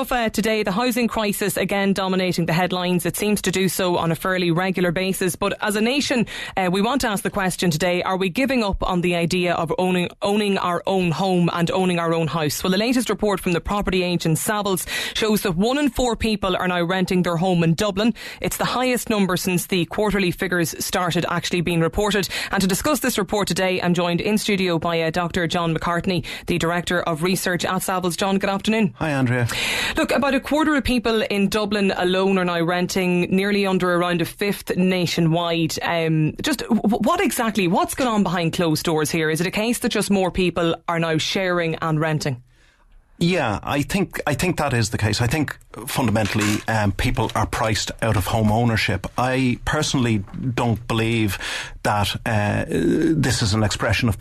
of today, the housing crisis again dominating the headlines. It seems to do so on a fairly regular basis. But as a nation, we want to ask the question today, are we giving up on the idea of owning our own home and owning our own house? Well, the latest report from the property agent Savills shows that 1 in 4 people are now renting their home in Dublin. It's the highest number since the quarterly figures started actually being reported. And to discuss this report today, I'm joined in studio by Dr. John McCartney, the Director of Research at Savills. John, good afternoon. Hi, Andrea. Look, about a quarter of people in Dublin alone are now renting, nearly under around a fifth nationwide. Just what's going on behind closed doors here? Is it a case that just more people are now sharing and renting? Yeah, I think that is the case. I think fundamentally people are priced out of home ownership. I personally don't believe that this is an expression of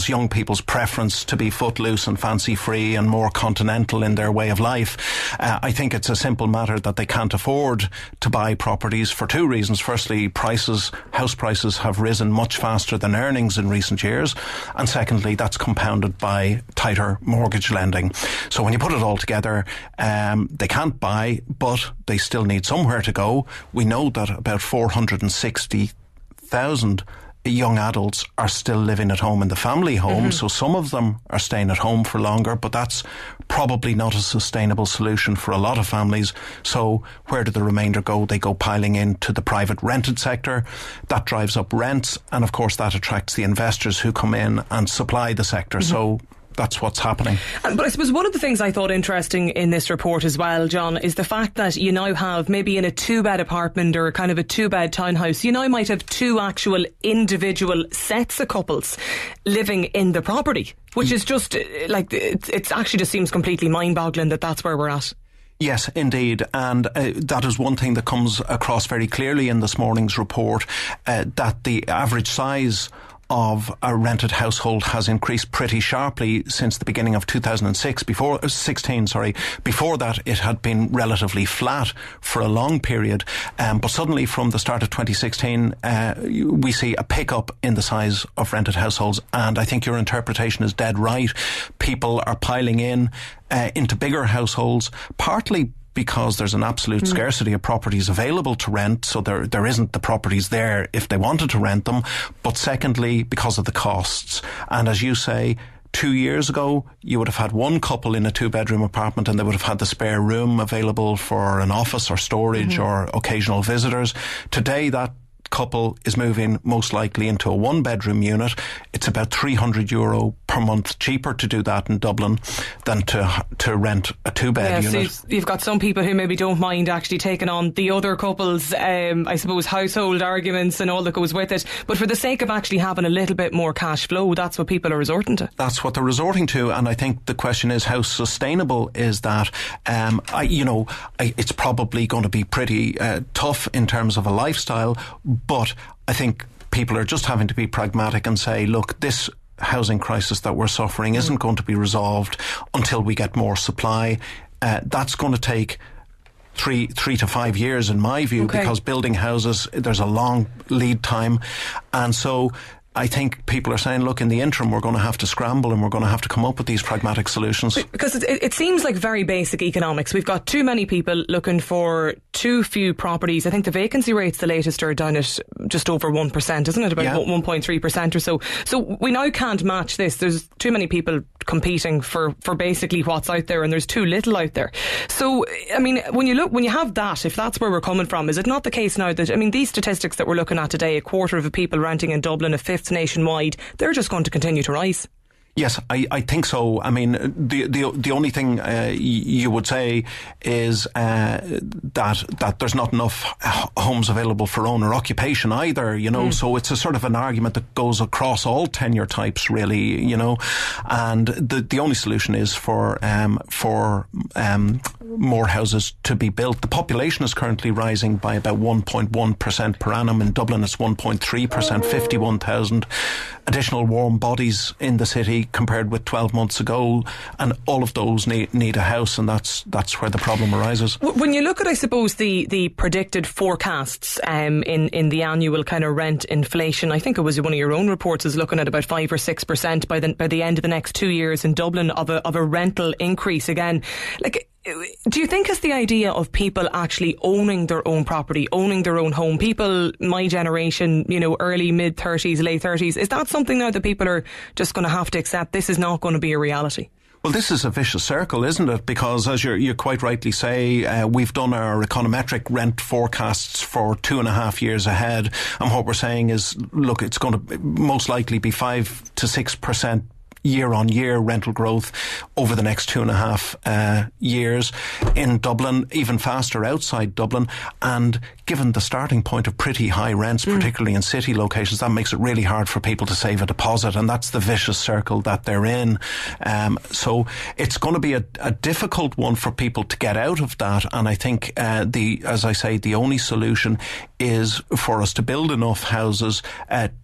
young people's preference to be footloose and fancy free and more continental in their way of life. I think it's a simple matter that they can't afford to buy properties for 2 reasons. Firstly, house prices have risen much faster than earnings in recent years, and secondly, that's compounded by tighter mortgage lending. So when you put it all together, they can't buy, but they still need somewhere to go. We know that about 460,000 young adults are still living at home in the family home, so some of them are staying at home for longer, but that's probably not a sustainable solution for a lot of families. So where do the remainder go? They go piling into the private rented sector. That drives up rents, and of course that attracts the investors who come in and supply the sector. So that's what's happening. But I suppose one of the things I thought interesting in this report as well, John, is the fact that you now have, maybe in a 2-bed apartment or kind of a 2-bed townhouse, you now might have 2 actual individual sets of couples living in the property, which is just like, it actually just seems completely mind-boggling that that's where we're at. Yes, indeed. And that is one thing that comes across very clearly in this morning's report, that the average size of a rented household has increased pretty sharply since the beginning of 2016. Before that, it had been relatively flat for a long period. But suddenly, from the start of 2016, we see a pickup in the size of rented households. And I think your interpretation is dead right. People are piling into bigger households, partly because there's an absolute scarcity of properties available to rent, so there isn't the properties there if they wanted to rent them. But secondly, because of the costs. And as you say, 2 years ago, you would have had one couple in a 2-bedroom apartment and they would have had the spare room available for an office or storage or occasional visitors. Today, that couple is moving most likely into a 1-bedroom unit. It's about €300 per month cheaper to do that in Dublin than to rent a 2-bed unit. So you've got some people who maybe don't mind actually taking on the other couple's, I suppose, household arguments and all that goes with it. But for the sake of actually having a little bit more cash flow, that's what people are resorting to. That's what they're resorting to, and I think the question is, how sustainable is that? It's probably going to be pretty tough in terms of a lifestyle, but I think people are just having to be pragmatic and say, look, this housing crisis that we're suffering isn't going to be resolved until we get more supply. That's going to take 3 to 5 years in my view, because building houses, there's a long lead time. And so I think people are saying, look, in the interim, we're going to have to scramble and we're going to have to come up with these pragmatic solutions. Because it seems like very basic economics. We've got too many people looking for too few properties. I think the vacancy rates, the latest, are down at just over 1%, isn't it? About 1.3% or so. So we now can't match this. There's too many people competing for basically what's out there, and there's too little out there. So, I mean, when you have that, if that's where we're coming from, is it not the case now that, I mean, these statistics that we're looking at today, a quarter of the people renting in Dublin, a fifth nationwide, they're just going to continue to rise? Yes, I think so. I mean, the only thing you would say is that there's not enough homes available for owner occupation either, so it's a sort of an argument that goes across all tenure types, really, and the only solution is for more houses to be built. The population is currently rising by about 1.1% per annum. In Dublin, it's 1.3%, 51,000 additional warm bodies in the city compared with 12 months ago, and all of those need a house, and that's where the problem arises. When you look at, I suppose, the predicted forecasts in the annual kind of rent inflation, I think it was one of your own reports is looking at about 5 or 6% by the end of the next 2 years in Dublin of a rental increase again. Like, Do you think it's the idea of people actually owning their own property, owning their own home? People, my generation, early, mid-30s, late 30s, is that something now that people are just going to have to accept? This is not going to be a reality? Well, this is a vicious circle, isn't it? Because as you quite rightly say, we've done our econometric rent forecasts for 2.5 years ahead. And what we're saying is, look, it's going to most likely be 5 to 6% year-on-year rental growth over the next 2.5 years in Dublin, even faster outside Dublin. And given the starting point of pretty high rents, particularly in city locations, that makes it really hard for people to save a deposit, and that's the vicious circle that they're in. So it's going to be a difficult one for people to get out of that. And I think as I say, the only solution is for us to build enough houses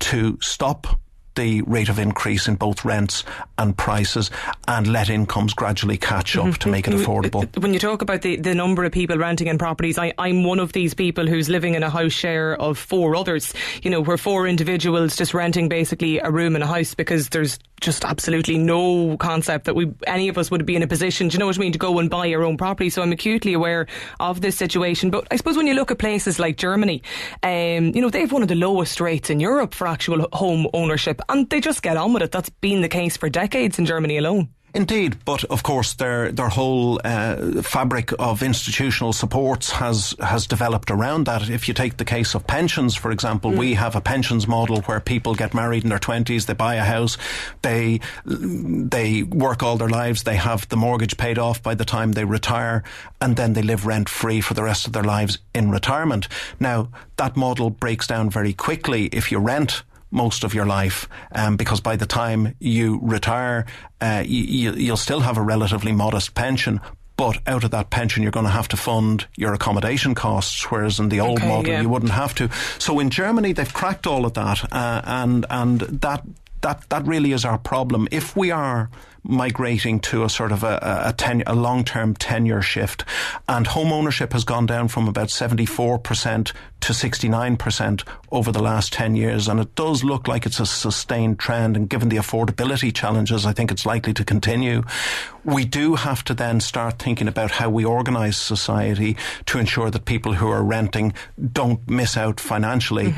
to stop the rate of increase in both rents and prices and let incomes gradually catch up to make it affordable. When you talk about the number of people renting in properties, I'm one of these people who's living in a house share of 4 others, where 4 individuals just renting basically a room in a house, because there's just absolutely no concept that any of us would be in a position, do you know what I mean, to go and buy our own property. So I'm acutely aware of this situation. But I suppose when you look at places like Germany, they have one of the lowest rates in Europe for actual home ownership, and they just get on with it. That's been the case for decades in Germany alone. Indeed, but of course their whole fabric of institutional supports has developed around that. If you take the case of pensions, for example, we have a pensions model where people get married in their 20s, they buy a house, they work all their lives, they have the mortgage paid off by the time they retire, and then they live rent-free for the rest of their lives in retirement. Now, that model breaks down very quickly if you rent most of your life, because by the time you retire, you'll still have a relatively modest pension. But out of that pension, you're going to have to fund your accommodation costs, whereas in the old model, you wouldn't have to. So in Germany, they've cracked all of that, and that really is our problem. If we are migrating to a sort of a long-term tenure shift, and home ownership has gone down from about 74% to 69% over the last 10 years, and it does look like it's a sustained trend, and given the affordability challenges, I think it's likely to continue. We do have to then start thinking about how we organise society to ensure that people who are renting don't miss out financially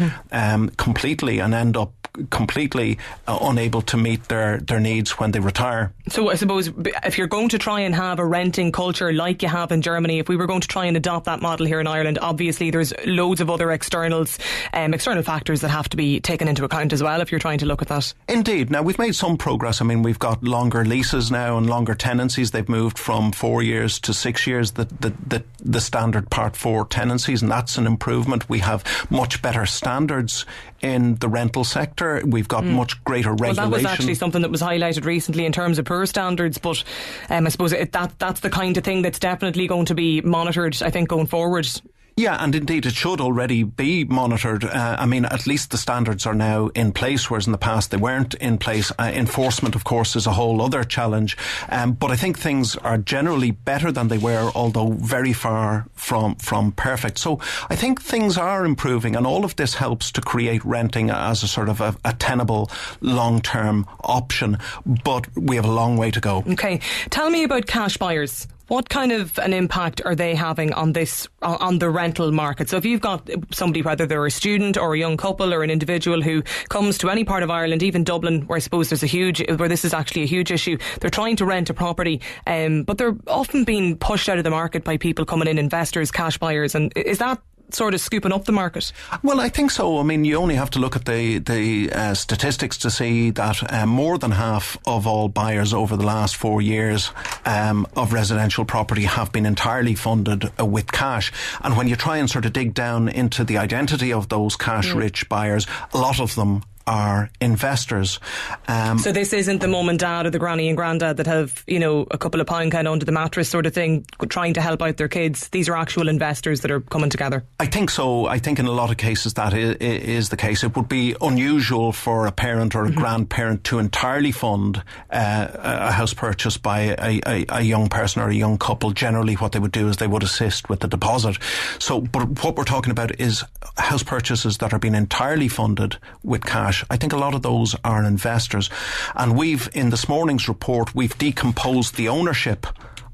completely and end up completely unable to meet their needs when they retire. So I suppose if you're going to try and have a renting culture like you have in Germany, if we were going to try and adopt that model here in Ireland, obviously there's loads of other external factors that have to be taken into account as well if you're trying to look at that. Indeed. Now, we've made some progress. I mean, we've got longer leases now and longer tenancies. They've moved from 4 years to 6 years, the standard Part 4 tenancies, and that's an improvement. We have much better standards in the rental sector. We've got much greater regulation. Well, that was actually something that was highlighted recently in terms of poor standards, but I suppose that's the kind of thing that's definitely going to be monitored, I think, going forward. Yeah, and indeed it should already be monitored. I mean, at least the standards are now in place, whereas in the past they weren't in place. Enforcement, of course, is a whole other challenge. But I think things are generally better than they were, although very far from perfect. So I think things are improving, and all of this helps to create renting as a sort of a tenable long-term option. But we have a long way to go. Okay. Tell me about cash buyers. What kind of an impact are they having on the rental market? So if you've got somebody, whether they're a student or a young couple or an individual who comes to any part of Ireland, even Dublin, where I suppose where this is actually a huge issue, they're trying to rent a property, but they're often being pushed out of the market by people coming in, investors, cash buyers, and is that sort of scooping up the market? Well, I think so. I mean, you only have to look at the statistics to see that more than half of all buyers over the last 4 years of residential property have been entirely funded with cash. And when you try and sort of dig down into the identity of those cash-rich buyers, a lot of them are investors. So this isn't the mum and dad or the granny and granddad that have, a couple of pound kind of under the mattress sort of thing, trying to help out their kids. These are actual investors that are coming together. I think so. I think in a lot of cases that is the case. It would be unusual for a parent or a grandparent to entirely fund a house purchase by a young person or a young couple. Generally what they would do is they would assist with the deposit. So, but what we're talking about is house purchases that are being entirely funded with cash. I think a lot of those are investors. And in this morning's report, we've decomposed the ownership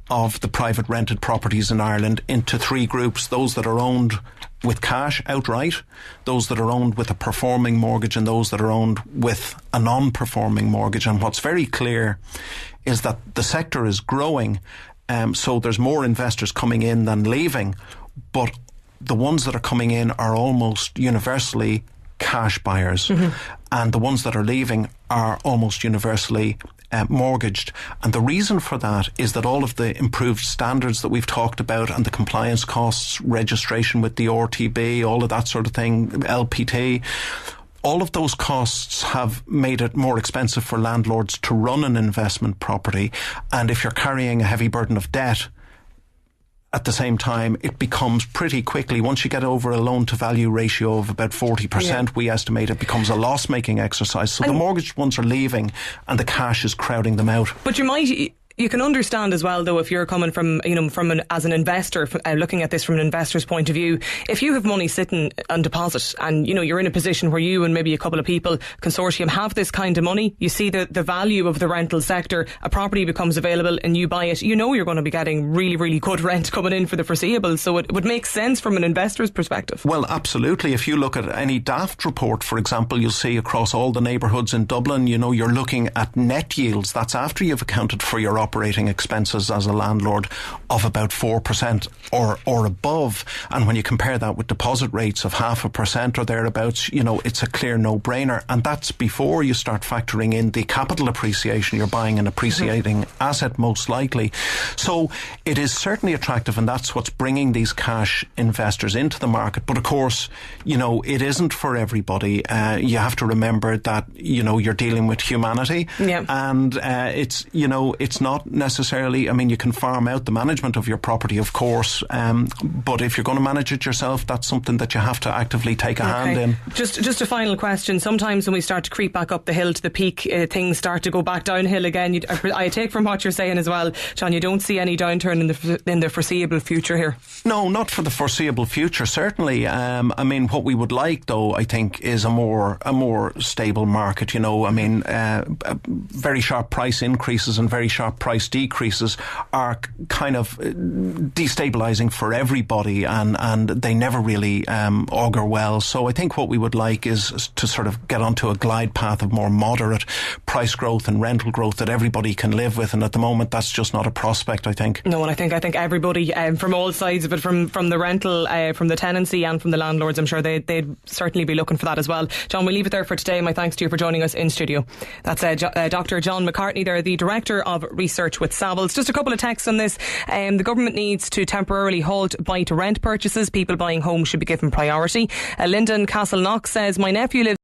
of the private rented properties in Ireland into three groups: those that are owned with cash outright, those that are owned with a performing mortgage, and those that are owned with a non-performing mortgage. And what's very clear is that the sector is growing, so there's more investors coming in than leaving, but the ones that are coming in are almost universally cash buyers, and the ones that are leaving are almost universally mortgaged. And the reason for that is that all of the improved standards that we've talked about, and the compliance costs, registration with the RTB, all of that sort of thing, LPT, all of those costs have made it more expensive for landlords to run an investment property. And if you're carrying a heavy burden of debt at the same time, it becomes pretty quickly, once you get over a loan to value ratio of about 40%, we estimate it becomes a loss making exercise. So the mortgaged ones are leaving and the cash is crowding them out. But you can understand as well, though, if you're coming from, as an investor, looking at this from an investor's point of view, if you have money sitting on deposit and, you're in a position where you and maybe a couple of people, consortium, have this kind of money, you see the value of the rental sector, a property becomes available and you buy it, you're going to be getting really, really good rent coming in for the foreseeable. So it would make sense from an investor's perspective. Well, absolutely. If you look at any daft report, for example, you'll see across all the neighbourhoods in Dublin, you're looking at net yields. That's after you've accounted for your operating expenses as a landlord of about 4% or above. And when you compare that with deposit rates of 0.5% or thereabouts, it's a clear no-brainer. And that's before you start factoring in the capital appreciation. You're buying an appreciating asset, most likely. So it is certainly attractive, and that's what's bringing these cash investors into the market. But of course, it isn't for everybody. You have to remember that, you're dealing with humanity. Yeah. And it's not necessarily, you can farm out the management of your property, of course, but if you're going to manage it yourself, that's something that you have to actively take a hand in. Just a final question. Sometimes when we start to creep back up the hill to the peak, things start to go back downhill again. I take from what you're saying as well, John, you don't see any downturn in the foreseeable future here? No, not for the foreseeable future, certainly. What we would like, though, I think, is a more stable market. Very sharp price increases and very sharp price decreases are kind of destabilising for everybody, and they never really augur well. So I think what we would like is to sort of get onto a glide path of more moderate price growth and rental growth that everybody can live with, and at the moment that's just not a prospect, I think. No, and I think everybody from all sides of it, from the rental, from the tenancy and from the landlords, I'm sure they'd certainly be looking for that as well. John, we'll leave it there for today. My thanks to you for joining us in studio. That's Dr. John McCartney there, the Director of Research with Savills. Just a couple of texts on this. The government needs to temporarily halt buy-to-rent purchases. People buying homes should be given priority. Lyndon Castleknock says, my nephew lives